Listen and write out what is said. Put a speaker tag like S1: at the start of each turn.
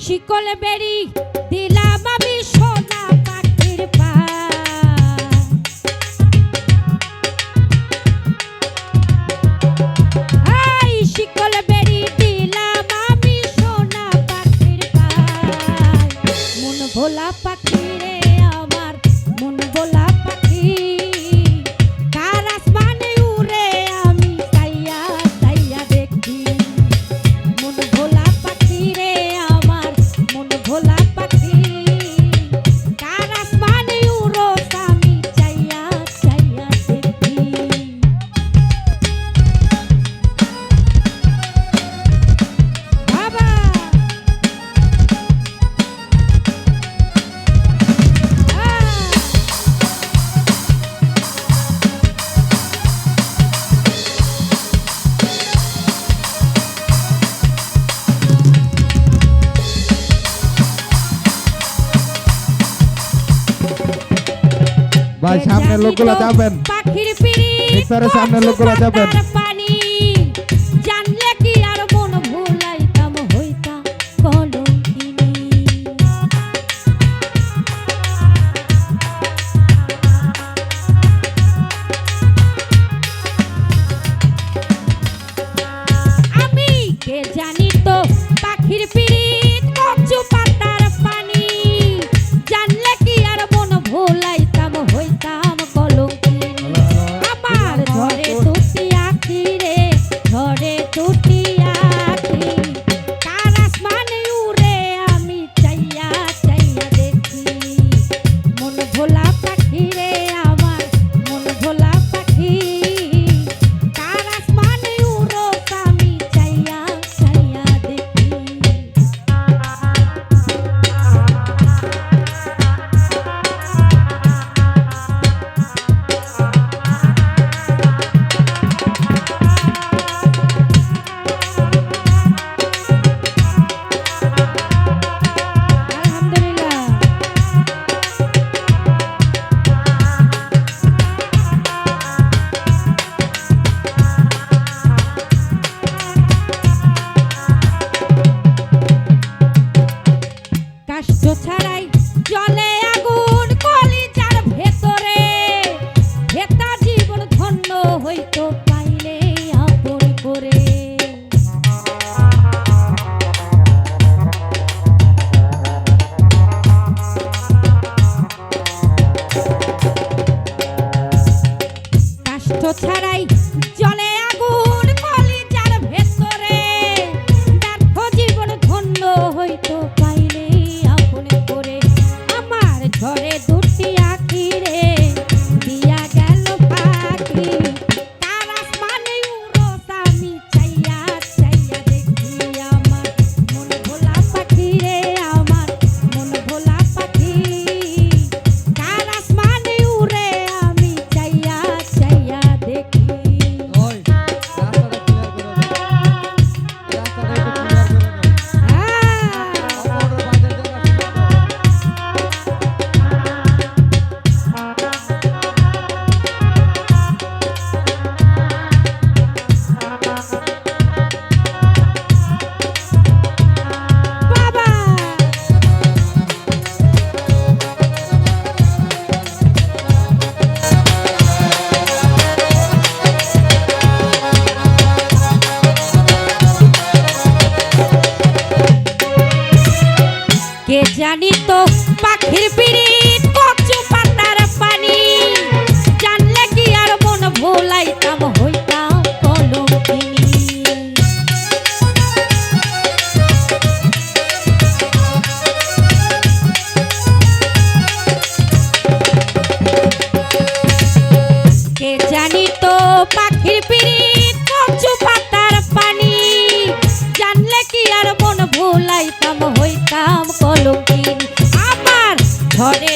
S1: শিকল বেরি দিলাম আমি সোনা পাখির পাই শিকল বেরি দিলাম আমি সোনা পাখির পাই মন ভোলা পাখি রে আমার মন ভোলা পাখি কার আসমানে উড়ে আমি তাইয়া তাইয়া দেখি মন ভোলা পাখি রে আমার মন ভোলা পাখি কার আসমানে উড়ো আমি চাইয়া চাইয়া দেখি বাবা
S2: ভাই সামনের লোকগুলো যাবেন,
S1: পাখির পিড়ি
S2: মিক্সারের সামনের লোকগুলো যাবেন।
S1: পানি জানলে কি আর মন ভুলাইতাম হইতাম কলঙ্কিনী আমি কে জানি তো পাখির পিড়ি কচু পাতার পানি জানলে কি আর মন ভুলাইতাম হইতাম কলঙ্কিনী আমার ঝরে দুটি আখি রে ঝরে দুটি আখি কার আসমানে উড়ে আমি চাইয়া চাইয়া দেখি মন ভোলা পাখি রে আমার মন ভোলা পাখি কার আসমানে উড়ো আমি চাইয়া চাইয়া দেখি আলহামদুলিল্লাহ কাষ্ঠ ছাড়াই জলে আগুন কলিজার ভেতরে ভেতা জীবন ধন্য হইতো পাইলে আপন করে কাষ্ঠ ছাড়াই জলে আগুন কলিজার ভেতরে ব্যর্থ জীবন ধন্য হইতো পাইলে আপন করে আমার ঝরে দুটি আখি রে দিয়া গেল পাখি কার আসমানে উড়ো আমি চাইয়া চাইয়া দেখি আমার মন ভোলা পাখি রে আমার মন ভোলা পাখি কার আসমানে উড়ে আমি চাইয়া চাইয়া দেখি
S2: ওই রাস্তাটা ক্লিয়ার করে দাও, রাস্তাটা একটু ক্লিয়ার করে দাও। অপরের বাদের জায়গা ছিল না।
S1: বাবা কে জানি তো পাখির পিড়িত কচু পাতার পানি জানলে কি আর মন ভোলাইতাম হইতাম কলঙ্কিনী কে জানি তো পাখির পিড়িত কচু পাতার পানি জানলে কি আর মন ভুলাইতাম হইতাম কলঙ্কিনী আমার ঝরে